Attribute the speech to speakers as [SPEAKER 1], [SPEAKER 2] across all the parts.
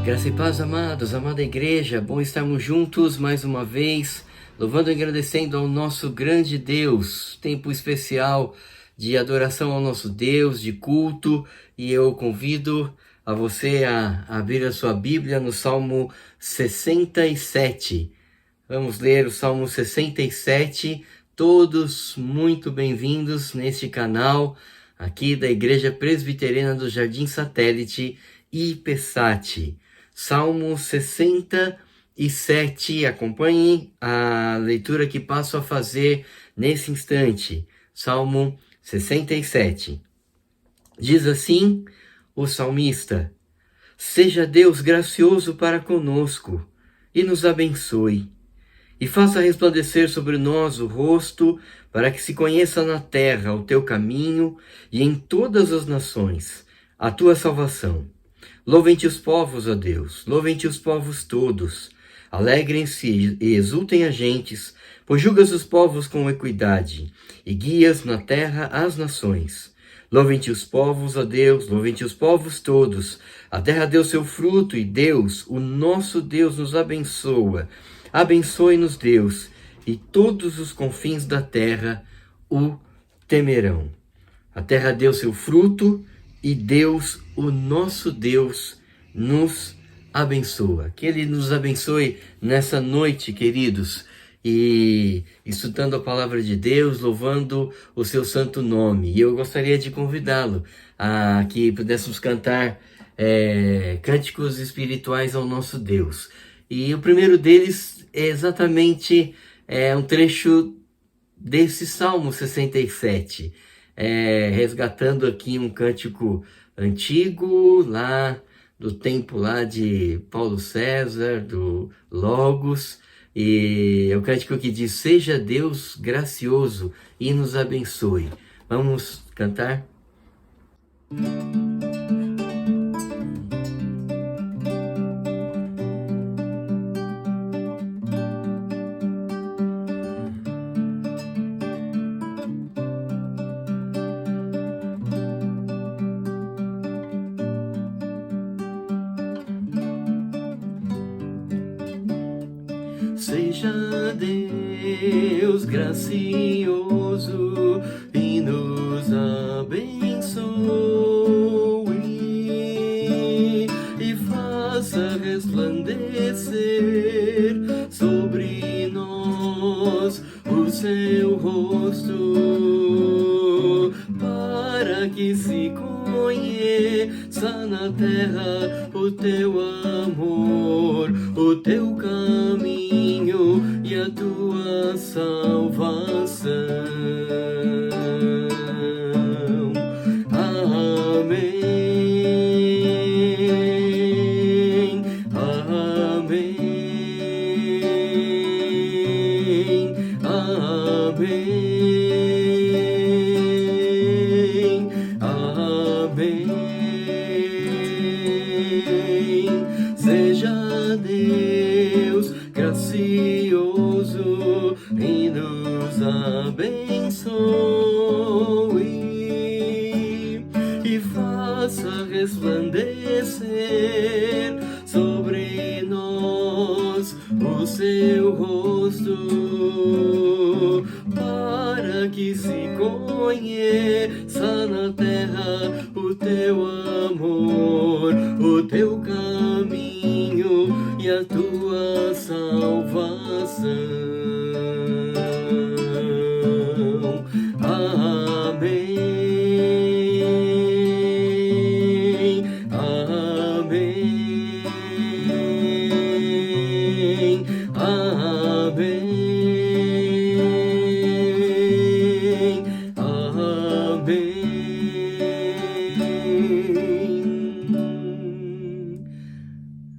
[SPEAKER 1] Graça e paz, amados, amada igreja, bom estarmos juntos mais uma vez, louvando e agradecendo ao nosso grande Deus, tempo especial de adoração ao nosso Deus, de culto, e eu convido a você a abrir a sua Bíblia no Salmo 67. Vamos ler o Salmo 67, todos muito bem-vindos neste canal aqui da Igreja Presbiteriana do Jardim Satélite, IPSAT. Salmo 67, acompanhe a leitura que passo a fazer nesse instante. Salmo 67. Diz assim o salmista: Seja Deus gracioso para conosco e nos abençoe, e faça resplandecer sobre nós o rosto, para que se conheça na terra o teu caminho e em todas as nações a tua salvação. Louvem-te os povos, ó Deus, louvem-te os povos todos. Alegrem-se e exultem as gentes, pois julgas os povos com equidade e guias na terra as nações. Louvem-te os povos, ó Deus, louvem-te os povos todos. A terra deu seu fruto e Deus, o nosso Deus, nos abençoa. Abençoe-nos, Deus, e todos os confins da terra o temerão. A terra deu seu fruto e Deus, o nosso Deus, nos abençoa. Que Ele nos abençoe nessa noite, queridos, e estudando a palavra de Deus, louvando o seu santo nome. E eu gostaria de convidá-lo a que pudéssemos cantar cânticos espirituais ao nosso Deus. E o primeiro deles é exatamente um trecho desse Salmo 67, resgatando aqui um cântico antigo, lá do tempo lá de Paulo César, do Logos, e é um cântico que diz: Seja Deus gracioso e nos abençoe. Vamos cantar? Seja Deus gracioso e nos abençoe, e faça resplandecer sobre nós o seu rosto, para que se conheça na terra o teu amor, o teu caminho e a tua salvação. Amém, amém, amém, amém. Seja Deus gracioso e nos abençoe, e faça resplandecer sobre nós o seu rosto, para que se conheça na terra o teu amor, o teu caminho e a tua salvação. Amém, amém, amém, amém.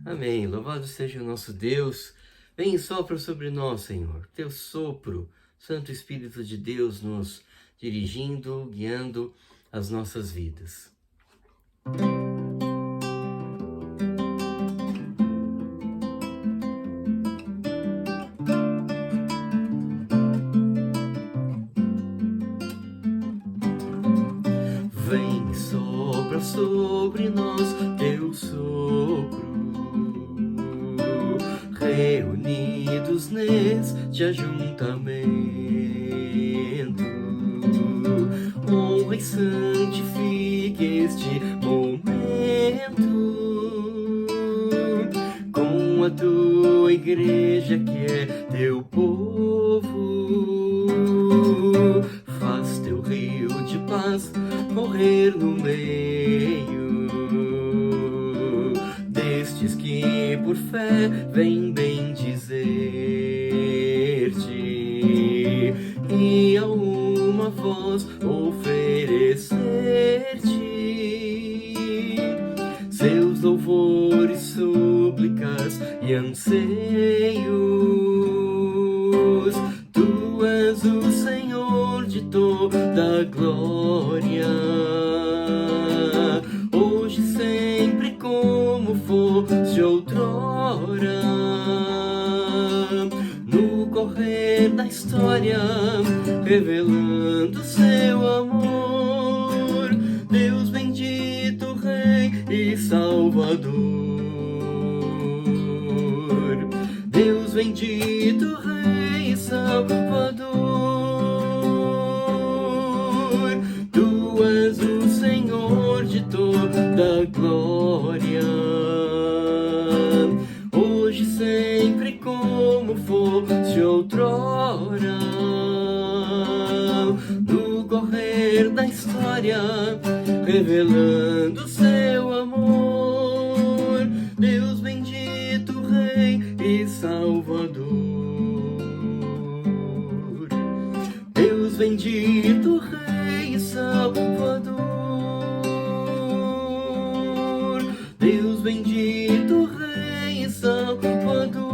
[SPEAKER 1] Amém. Louvado seja o nosso Deus. Vem e sopra sobre nós, Senhor. Teu sopro, Santo Espírito de Deus, nos dirigindo, guiando as nossas vidas. Vem, sopra sobre nós teu sopro, reunidos neste ajuntamento, honra e santifique este momento com a tua igreja que é teu povo. Faz teu rio de paz correr no meio destes que por fé vem bendizer-te e a uma voz oferecer-te seus louvores, súplicas e anseios. Tu és o Senhor de toda glória, hoje, sempre, como foste outrora. No correr da história, revelando seu amor, Deus bendito, Rei e Salvador. Deus bendito, Rei e Salvador. Tu és o Senhor de toda glória, hoje, sempre, como foste outrora. No correr da história, revelando seu amor, Deus bendito, Rei e Salvador. Deus bendito, Rei e Salvador. Deus bendito, Rei e Salvador.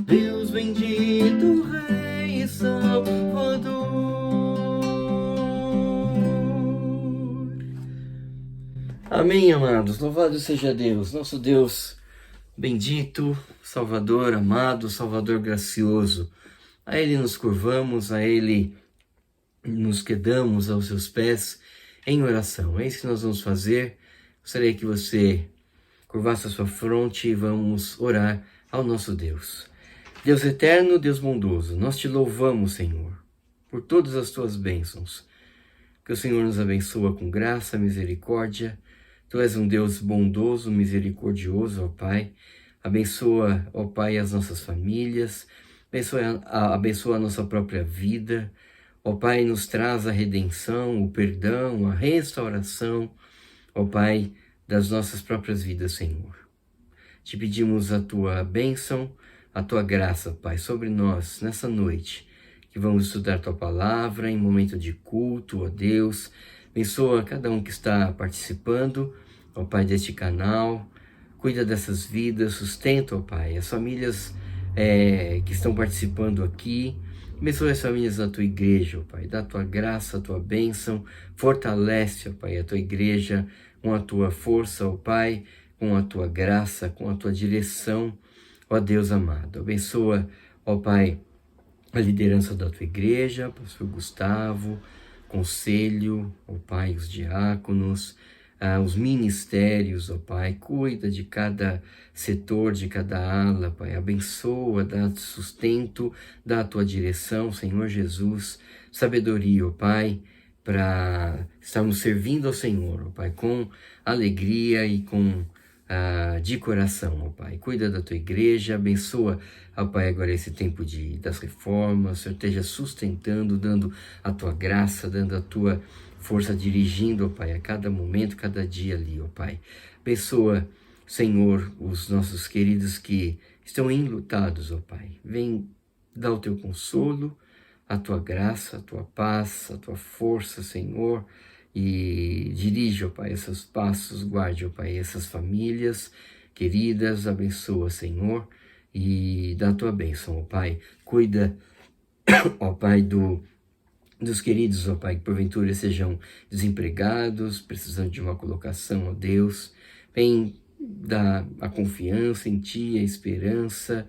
[SPEAKER 1] Deus bendito, Rei e Salvador. Amém, amados. Louvado seja Deus, nosso Deus bendito, Salvador amado, Salvador gracioso. A Ele nos curvamos, a Ele nos quedamos aos seus pés em oração. É isso que nós vamos fazer. Gostaria que você curvasse a sua fronte e vamos orar ao nosso Deus. Deus eterno, Deus bondoso, nós te louvamos, Senhor, por todas as tuas bênçãos. Que o Senhor nos abençoa com graça, misericórdia. Tu és um Deus bondoso, misericordioso, ó Pai. Abençoa, ó Pai, as nossas famílias. Abençoa a nossa própria vida. Ó Pai, nos traz a redenção, o perdão, a restauração, ó Pai, das nossas próprias vidas, Senhor. Te pedimos a tua bênção, a tua graça, Pai, sobre nós nessa noite, que vamos estudar tua palavra em momento de culto, ó Deus. Abençoa cada um que está participando, ó Pai, deste canal. Cuida dessas vidas, sustenta, ó Pai, as famílias que estão participando aqui. Abençoa as famílias da tua igreja, ó Pai. Dá a tua graça, a tua bênção. Fortalece, ó Pai, a tua igreja com a tua força, ó Pai, com a tua graça, com a tua direção, ó Deus amado. Abençoa, ó Pai, a liderança da tua igreja, pastor Gustavo, conselho, ó Pai, os diáconos, os ministérios, ó Pai. Cuida de cada setor, de cada ala, Pai. Abençoa, dá sustento, dá a tua direção, Senhor Jesus. Sabedoria, ó Pai, para estarmos servindo ao Senhor, ó Pai, com alegria e com de coração, ó Pai. Cuida da tua igreja, abençoa, ó Pai, agora esse tempo das reformas. O Senhor esteja sustentando, dando a tua graça, dando a tua força, dirigindo, ó Pai, a cada momento, cada dia ali, ó Pai. Abençoa, Senhor, os nossos queridos que estão enlutados, ó Pai. Vem dar o teu consolo, a tua graça, a tua paz, a tua força, Senhor, e dirige, ó Pai, esses passos, guarde, ó Pai, essas famílias queridas, abençoa, Senhor, e dá a tua bênção, ó Pai. Cuida, ó Pai, dos queridos, ó Pai, que porventura sejam desempregados, precisando de uma colocação, ó Deus. Vem dar a confiança em Ti, a esperança,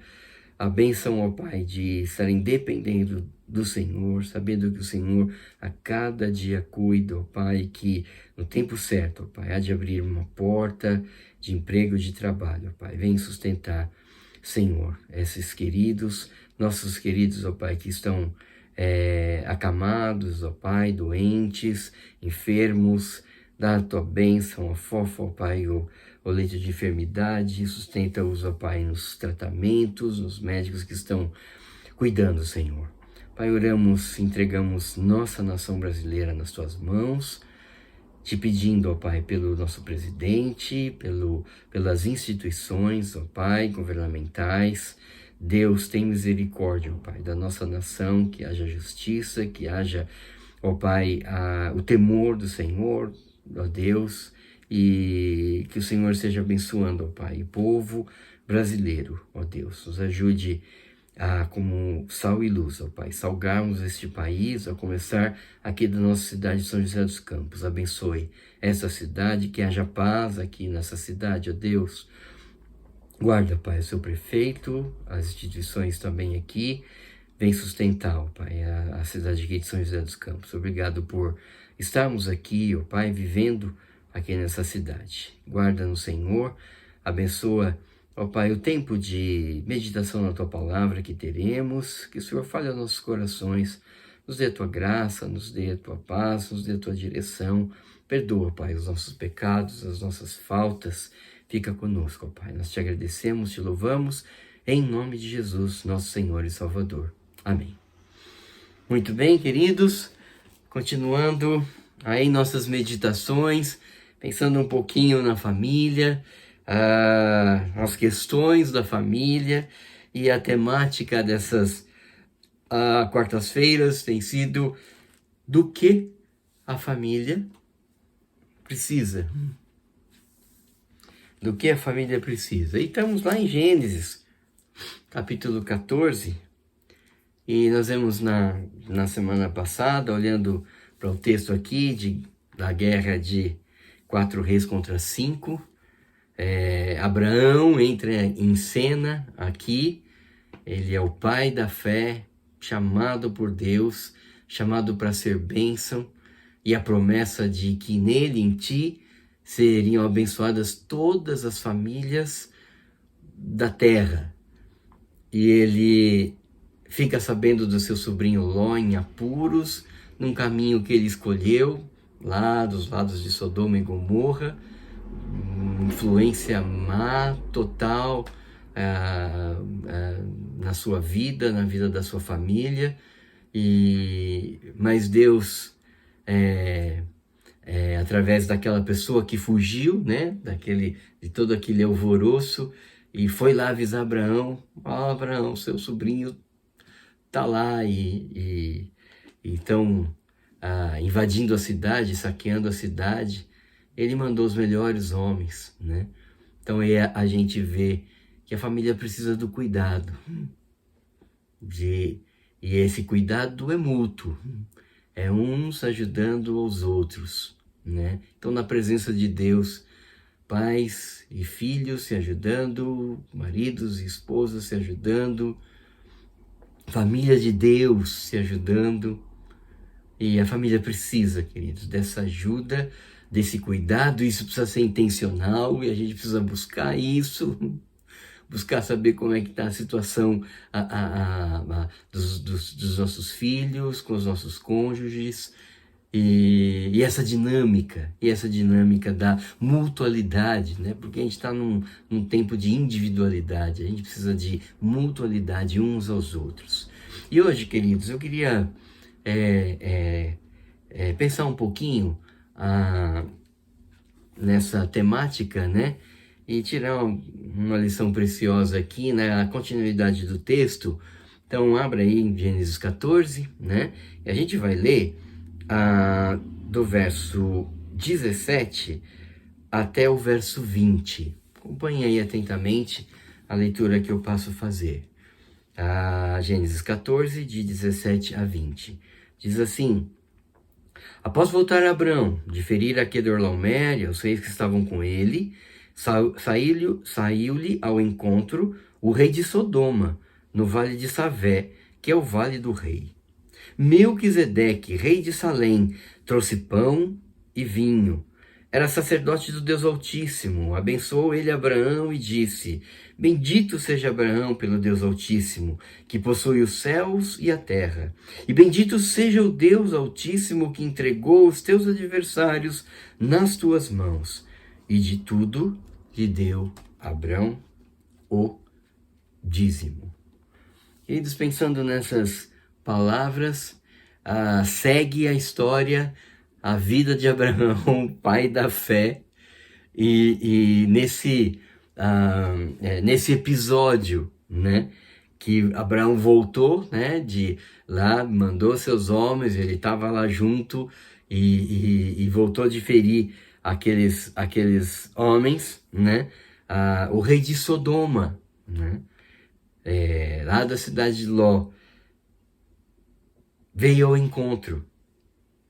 [SPEAKER 1] a bênção, ó Pai, de estarem dependendo do Senhor, sabendo que o Senhor a cada dia cuida, ó Pai, que no tempo certo, ó Pai, há de abrir uma porta de emprego, de trabalho, ó Pai. Vem sustentar, Senhor, esses queridos, nossos queridos, ó Pai, que estão acamados, ó Pai, doentes, enfermos. Dá a tua bênção, a fofa, ó Pai, o leito de enfermidade, sustenta-os, ó Pai, nos tratamentos, nos médicos que estão cuidando, Senhor. Pai, oramos, entregamos nossa nação brasileira nas tuas mãos, te pedindo, ó Pai, pelo nosso presidente, pelas instituições, ó Pai, governamentais. Deus, tem misericórdia, ó Pai, da nossa nação, que haja justiça, que haja, ó Pai, o temor do Senhor, ó Deus, e que o Senhor esteja abençoando, ó Pai, o povo brasileiro, ó Deus, nos ajude como sal e luz, ó Pai, salgarmos este país, a começar aqui da nossa cidade de São José dos Campos. Abençoe essa cidade, que haja paz aqui nessa cidade, ó Deus. Guarda, Pai, o seu prefeito, as instituições também aqui. Vem sustentar, ó Pai, a cidade aqui de São José dos Campos. Obrigado por estarmos aqui, ó Pai, vivendo aqui nessa cidade. Guarda no Senhor, abençoa, ó Pai, o tempo de meditação na Tua Palavra que teremos, que o Senhor fale aos nossos corações, nos dê a Tua graça, nos dê a Tua paz, nos dê a Tua direção. Perdoa, Pai, os nossos pecados, as nossas faltas. Fica conosco, ó Pai. Nós te agradecemos, te louvamos, em nome de Jesus, nosso Senhor e Salvador. Amém. Muito bem, queridos, continuando aí nossas meditações, pensando um pouquinho na família, as questões da família, e a temática dessas quartas-feiras tem sido do que a família precisa. Do que a família precisa. E estamos lá em Gênesis, capítulo 14, e nós vemos na semana passada, olhando para o texto aqui da guerra de 4 reis contra 5, Abraão entra em cena aqui. Ele é o pai da fé, chamado por Deus, chamado para ser bênção, e a promessa de que nele, em ti, seriam abençoadas todas as famílias da terra. E ele fica sabendo do seu sobrinho Ló em apuros, num caminho que ele escolheu, lá dos lados de Sodoma e Gomorra, influência má, total, na sua vida, na vida da sua família, mas Deus, através daquela pessoa que fugiu, né, de todo aquele alvoroço, e foi lá avisar Abraão: Abraão, seu sobrinho está lá, e estão invadindo a cidade, saqueando a cidade. Ele mandou os melhores homens, né? Então a gente vê que a família precisa do cuidado, e esse cuidado é mútuo, é uns ajudando os outros, né? Então, na presença de Deus, pais e filhos se ajudando, maridos e esposas se ajudando, família de Deus se ajudando. E a família precisa, queridos, dessa ajuda, desse cuidado. Isso precisa ser intencional, e a gente precisa buscar isso, buscar saber como é que está a situação dos nossos filhos, com os nossos cônjuges, e essa dinâmica da mutualidade, né? Porque a gente está num tempo de individualidade, a gente precisa de mutualidade uns aos outros. E hoje, queridos, eu queria pensar um pouquinho nessa temática, né? E tirar uma lição preciosa aqui, né? A continuidade do texto. Então, abra aí em Gênesis 14, né? E a gente vai ler do verso 17 até o verso 20. Acompanhe aí atentamente a leitura que eu passo a fazer. Gênesis 14, de 17 a 20. Diz assim: Após voltar Abrão de ferir a Quedorlaomer e os reis que estavam com ele, saiu-lhe ao encontro o rei de Sodoma, no vale de Savé, que é o vale do rei. Melquisedeque, rei de Salém, trouxe pão e vinho. Era sacerdote do Deus Altíssimo. Abençoou ele Abraão e disse: Bendito seja Abraão pelo Deus Altíssimo, que possui os céus e a terra. E bendito seja o Deus Altíssimo que entregou os teus adversários nas tuas mãos. E de tudo lhe deu Abrão o dízimo. Queridos, pensando nessas palavras, segue a história, a vida de Abraão, pai da fé, e nesse episódio, né, que Abraão voltou, né, de lá, mandou seus homens, ele estava lá junto e voltou de ferir aqueles homens, né, o rei de Sodoma, né, lá da cidade de Ló, veio ao encontro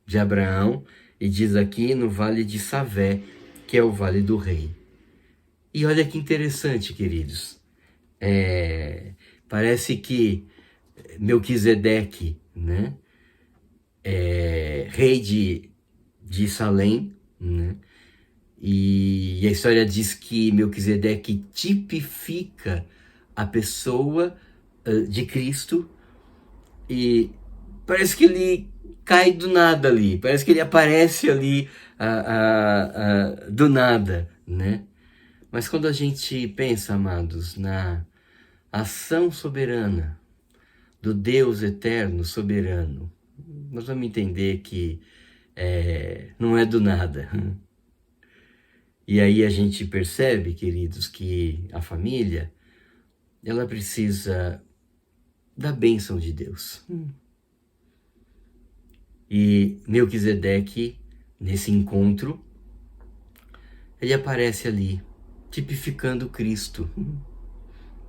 [SPEAKER 1] de Abraão e diz aqui no vale de Savé, que é o vale do rei. E olha que interessante, queridos. Parece que Melquisedeque, né, rei de Salém, né, e a história diz que Melquisedeque tipifica a pessoa de Cristo, e parece que ele cai do nada ali, parece que ele aparece ali do nada, né? Mas quando a gente pensa, amados, na ação soberana do Deus eterno, soberano, nós vamos entender que não é do nada. E aí a gente percebe, queridos, que a família, ela precisa da bênção de Deus. E Melquisedeque, nesse encontro, ele aparece ali, tipificando Cristo,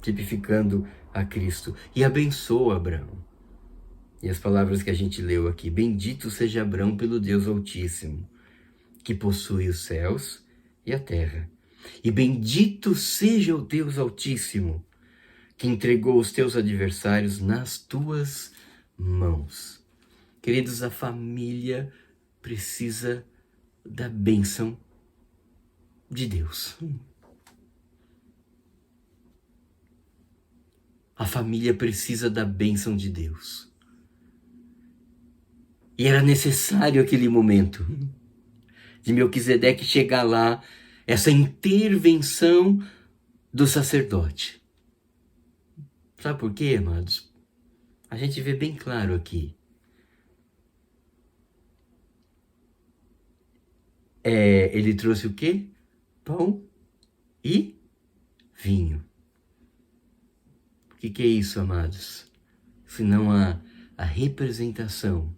[SPEAKER 1] tipificando a Cristo, e abençoa Abraão. E as palavras que a gente leu aqui: Bendito seja Abraão pelo Deus Altíssimo, que possui os céus e a terra. E bendito seja o Deus Altíssimo, que entregou os teus adversários nas tuas mãos. Queridos, a família precisa da bênção de Deus. A família precisa da bênção de Deus. E era necessário aquele momento de Melquisedeque chegar lá, essa intervenção do sacerdote. Sabe por quê, amados? A gente vê bem claro aqui. Ele trouxe o quê? Pão e vinho. O que é isso, amados? Senão a representação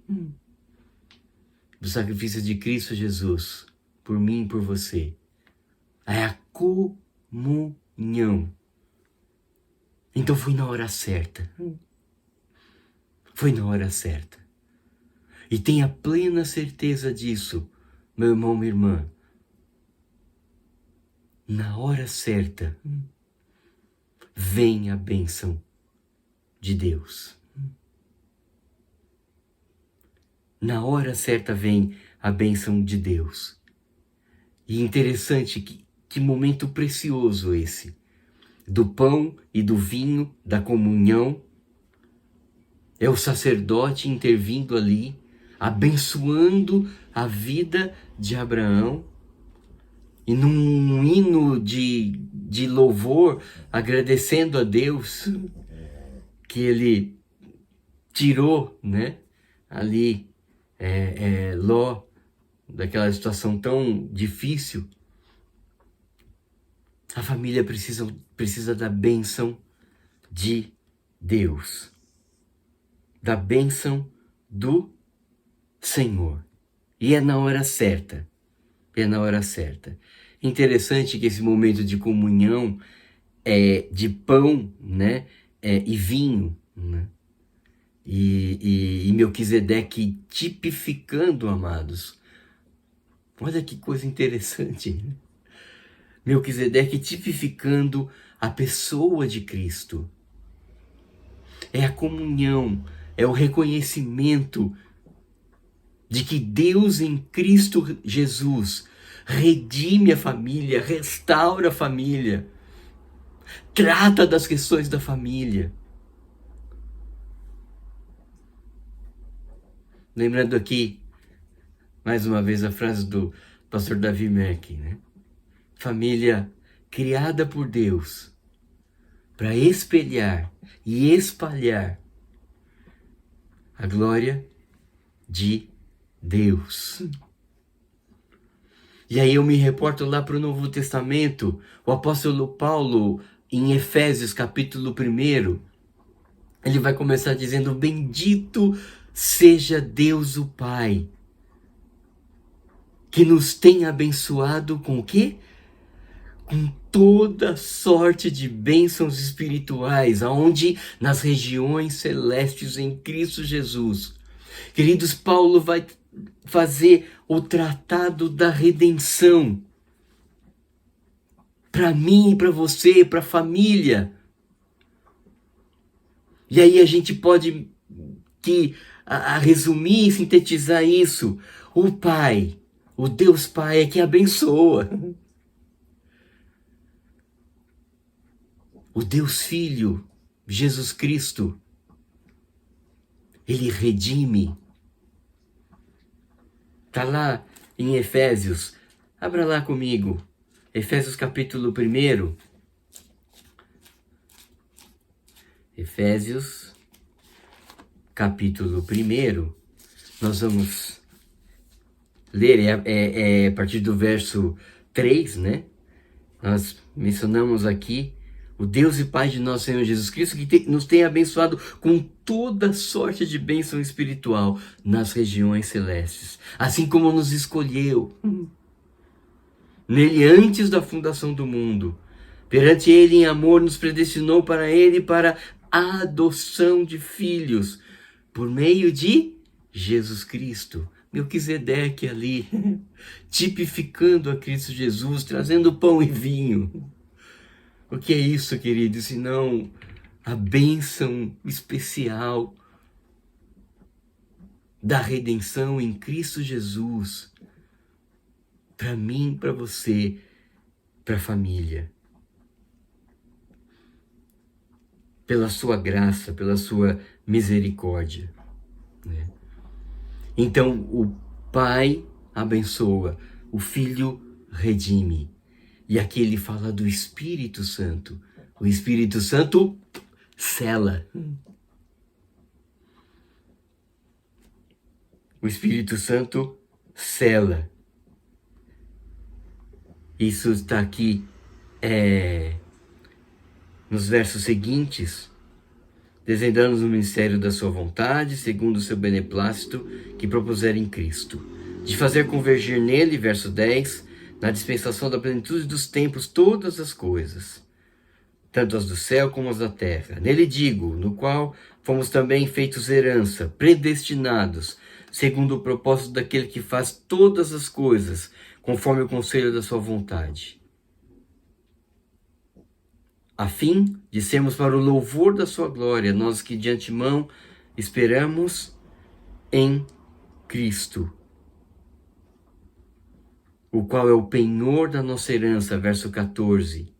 [SPEAKER 1] do sacrifício de Cristo Jesus por mim e por você. É a comunhão. Então foi na hora certa. Foi na hora certa. E tenha plena certeza disso, meu irmão, minha irmã. Na hora certa, vem a bênção de Deus. Na hora certa vem a bênção de Deus. E interessante, que momento precioso esse. Do pão e do vinho, da comunhão. É o sacerdote intervindo ali, abençoando a vida de Abraão. E num hino de louvor, agradecendo a Deus que ele tirou, né, ali Ló daquela situação tão difícil. A família precisa da bênção de Deus, da bênção do Senhor. E é na hora certa. É na hora certa. Interessante que esse momento de comunhão de pão, né, e vinho, né, e Melquisedeque tipificando, amados. Olha que coisa interessante. Melquisedeque tipificando a pessoa de Cristo. é a comunhão, é o reconhecimento de que Deus em Cristo Jesus redime a família, restaura a família, trata das questões da família. Lembrando aqui, mais uma vez, a frase do pastor Davi Merck, né? Família criada por Deus para espelhar e espalhar a glória de Deus. E aí eu me reporto lá para o Novo Testamento, o apóstolo Paulo, em Efésios capítulo 1, ele vai começar dizendo: bendito seja Deus o Pai, que nos tem abençoado com o quê? Com toda sorte de bênçãos espirituais, aonde? Nas regiões celestes em Cristo Jesus. Queridos, Paulo vai fazer o tratado da redenção para mim, para você, para a família. E aí a gente pode resumir e sintetizar isso. O Pai, o Deus Pai é que abençoa. O Deus Filho, Jesus Cristo, ele redime. Está lá em Efésios. Abra lá comigo. Efésios capítulo 1. Efésios capítulo 1. Nós vamos ler a partir do verso 3, né? Nós mencionamos aqui o Deus e Pai de nosso Senhor Jesus Cristo, que nos tem abençoado com toda sorte de bênção espiritual nas regiões celestes, assim como nos escolheu nele antes da fundação do mundo. Perante ele, em amor, nos predestinou para ele para a adoção de filhos, por meio de Jesus Cristo. Melquisedeque ali, tipificando a Cristo Jesus, trazendo pão e vinho. O que é isso, querido, senão a bênção especial da redenção em Cristo Jesus, para mim, para você, para a família. Pela sua graça, pela sua misericórdia, né? Então, o Pai abençoa, o Filho redime. E aqui ele fala do Espírito Santo. O Espírito Santo sela. O Espírito Santo sela. Isso está aqui nos versos seguintes. Desvendando o ministério da sua vontade, segundo o seu beneplácito, que propuser em Cristo. De fazer convergir nele, verso 10, na dispensação da plenitude dos tempos, todas as coisas, tanto as do céu como as da terra. Nele digo, no qual fomos também feitos herança, predestinados, segundo o propósito daquele que faz todas as coisas, conforme o conselho da sua vontade, a fim de sermos para o louvor da sua glória, nós que de antemão esperamos em Cristo, o qual é o penhor da nossa herança, verso 14.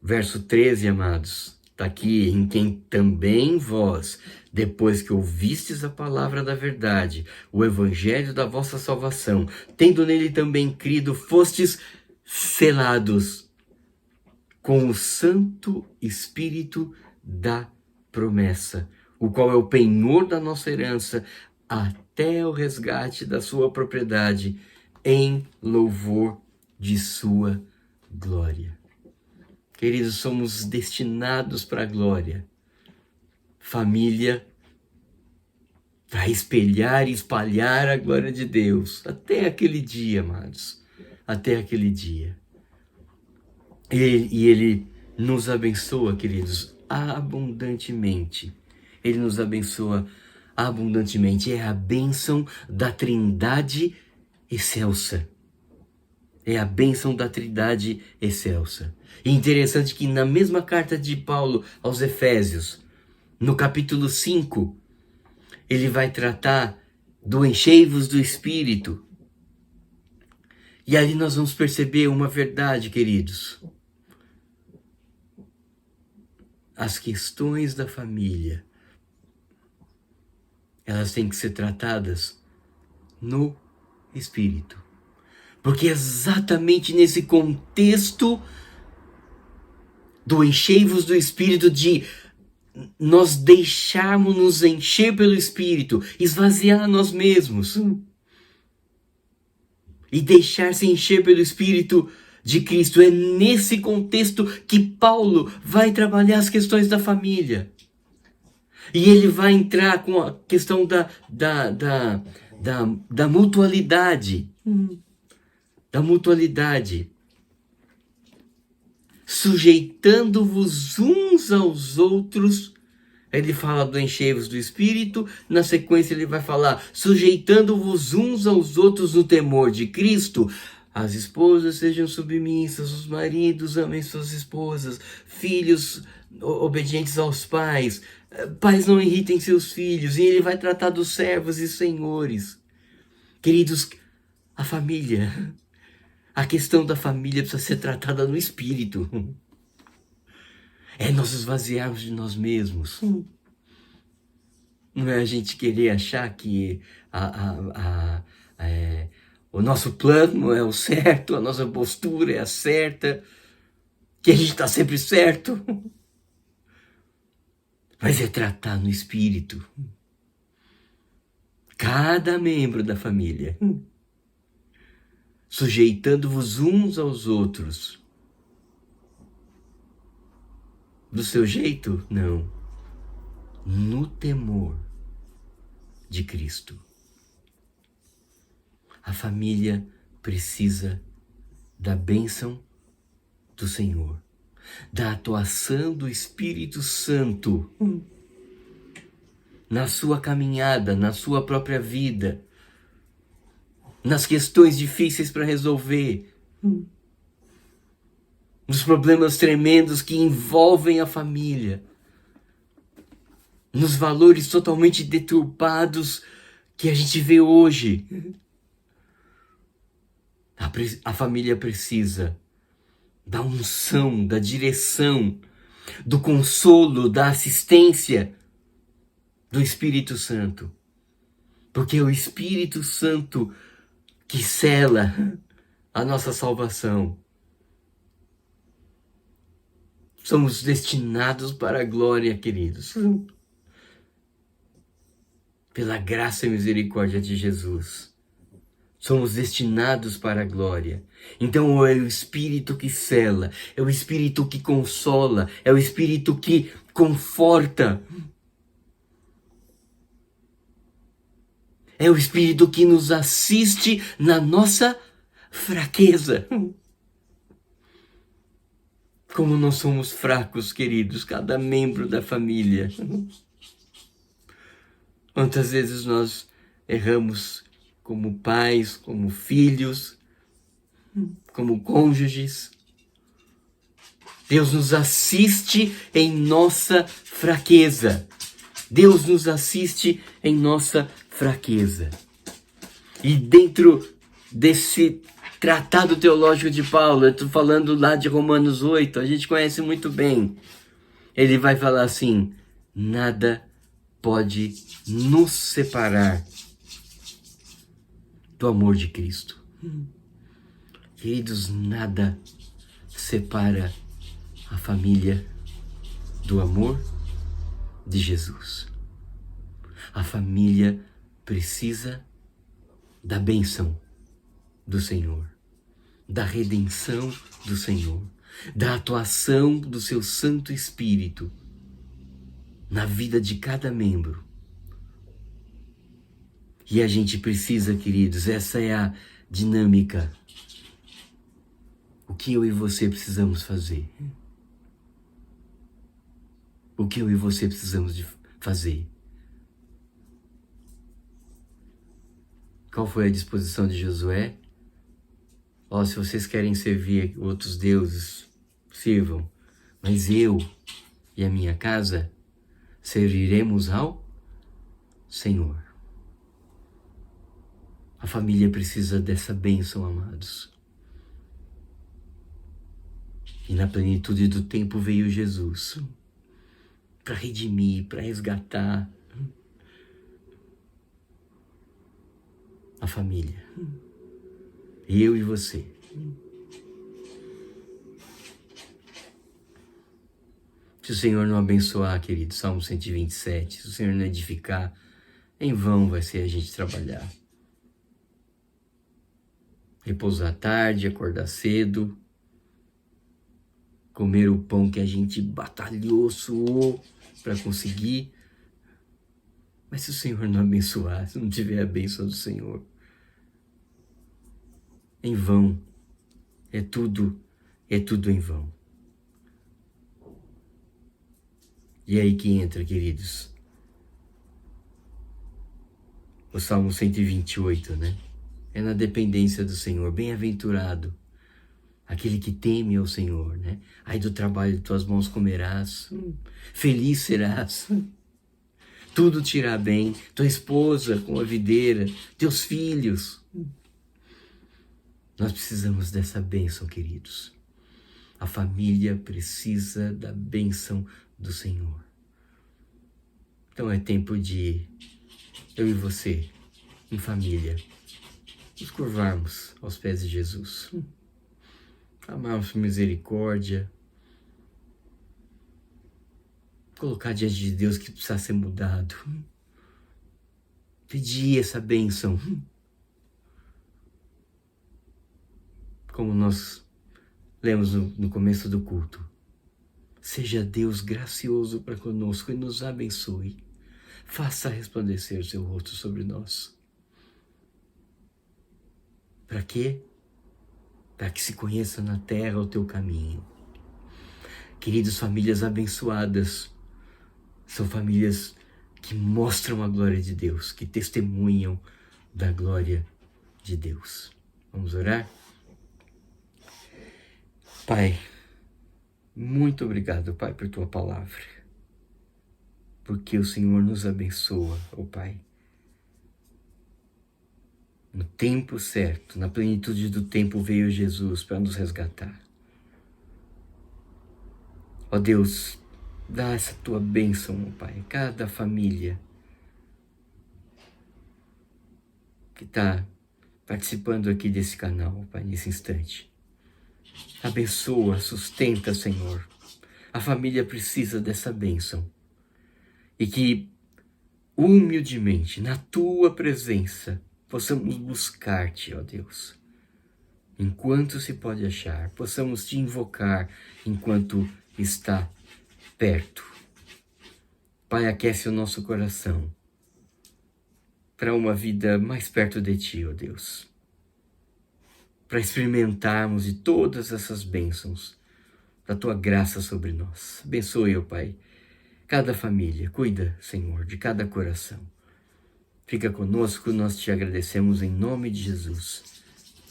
[SPEAKER 1] Verso 13, amados, está aqui: em quem também vós, depois que ouvistes a palavra da verdade, o evangelho da vossa salvação, tendo nele também crido, fostes selados com o Santo Espírito da promessa, o qual é o penhor da nossa herança, até o resgate da sua propriedade, em louvor de sua glória. Queridos, somos destinados para a glória. Família, para espelhar e espalhar a glória de Deus, até aquele dia, amados, até aquele dia. E Ele nos abençoa, queridos, abundantemente. Ele nos abençoa abundantemente. É a bênção da Trindade excelsa. É a bênção da Trindade excelsa. E interessante que na mesma carta de Paulo aos Efésios, no capítulo 5, ele vai tratar do enchei-vos do Espírito. E ali nós vamos perceber uma verdade, queridos. As questões da família, elas têm que ser tratadas no Espírito. Porque é exatamente nesse contexto do enchei-vos do Espírito, de nós deixarmos nos encher pelo Espírito, esvaziar nós mesmos e deixar se encher pelo Espírito de Cristo. É nesse contexto que Paulo vai trabalhar as questões da família. E ele vai entrar com a questão da mutualidade. Da mutualidade. Sujeitando-vos uns aos outros. Ele fala do enchei-vos do Espírito. Na sequência ele vai falar sujeitando-vos uns aos outros no temor de Cristo. As esposas sejam submissas, os maridos amem suas esposas, filhos obedientes aos pais, pais não irritem seus filhos. E ele vai tratar dos servos e senhores. Queridos, a família, a questão da família precisa ser tratada no Espírito. É nós esvaziarmos de nós mesmos. Não é a gente querer achar que o nosso plano é o certo, a nossa postura é a certa, que a gente está sempre certo. Mas é tratar no Espírito cada membro da família, sujeitando-vos uns aos outros. Do seu jeito? Não. No temor de Cristo. A família precisa da bênção do Senhor, da atuação do Espírito Santo na sua caminhada, na sua própria vida, nas questões difíceis para resolver, nos problemas tremendos que envolvem a família, nos valores totalmente deturpados que a gente vê hoje. A família precisa da unção, da direção, do consolo, da assistência do Espírito Santo. Porque é o Espírito Santo que sela a nossa salvação. Somos destinados para a glória, queridos. Pela graça e misericórdia de Jesus. Somos destinados para a glória. Então é o Espírito que sela, é o Espírito que consola, é o Espírito que conforta. É o Espírito que nos assiste na nossa fraqueza. Como nós somos fracos, queridos, cada membro da família. Quantas vezes nós erramos como pais, como filhos, como cônjuges. Deus nos assiste em nossa fraqueza. Deus nos assiste em nossa fraqueza. E dentro desse tratado teológico de Paulo, eu estou falando lá de Romanos 8, a gente conhece muito bem. Ele vai falar assim: nada pode nos separar do amor de Cristo. Queridos, nada separa a família do amor de Jesus. A família precisa da bênção do Senhor, da redenção do Senhor, da atuação do seu Santo Espírito na vida de cada membro. E a gente precisa, queridos, essa é a dinâmica. O que eu e você precisamos fazer? O que eu e você precisamos de fazer? Qual foi a disposição de Josué? Ó, se vocês querem servir outros deuses, sirvam, mas eu e a minha casa serviremos ao Senhor. A família precisa dessa bênção, amados. E na plenitude do tempo veio Jesus para redimir, para resgatar a família. Eu e você. Se o Senhor não abençoar, querido, Salmo 127, se o Senhor não edificar, em vão vai ser a gente trabalhar. Repousar tarde, acordar cedo, comer o pão que a gente batalhou, suou para conseguir. Mas se o Senhor não abençoar, se não tiver a bênção do Senhor, em vão, é tudo em vão. E é aí que entra, queridos, o Salmo 128, né? É na dependência do Senhor, bem-aventurado aquele que teme ao Senhor, né? Aí do trabalho de tuas mãos comerás, feliz serás, tudo te irá bem, tua esposa com a videira, teus filhos. Nós precisamos dessa bênção, queridos. A família precisa da bênção do Senhor. Então é tempo de eu e você, em família, nos curvarmos aos pés de Jesus. Amarmos por misericórdia. Colocar diante de Deus que precisa ser mudado. Pedir essa bênção. Como nós lemos no começo do culto. Seja Deus gracioso para conosco e nos abençoe. Faça resplandecer o seu rosto sobre nós. Para quê? Para que se conheça na terra o teu caminho. Queridos, famílias abençoadas são famílias que mostram a glória de Deus, que testemunham da glória de Deus. Vamos orar? Pai, muito obrigado, Pai, por tua palavra, porque o Senhor nos abençoa, ó Pai. No tempo certo, na plenitude do tempo veio Jesus para nos resgatar. Ó Deus, dá essa tua bênção, ó Pai, a cada família que está participando aqui desse canal, ó Pai, nesse instante. Abençoa, sustenta, Senhor. A família precisa dessa bênção. E que, humildemente, na tua presença, possamos buscar-te, ó Deus, enquanto se pode achar. Possamos te invocar enquanto está perto. Pai, aquece o nosso coração para uma vida mais perto de ti, ó Deus. Para experimentarmos de todas essas bênçãos da tua graça sobre nós. Abençoe, ó Pai, cada família. Cuida, Senhor, de cada coração. Fica conosco, nós te agradecemos em nome de Jesus.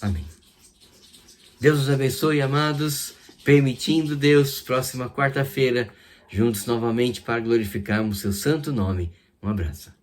[SPEAKER 1] Amém. Deus os abençoe, amados. Permitindo Deus, próxima quarta-feira, juntos novamente para glorificarmos seu santo nome. Um abraço.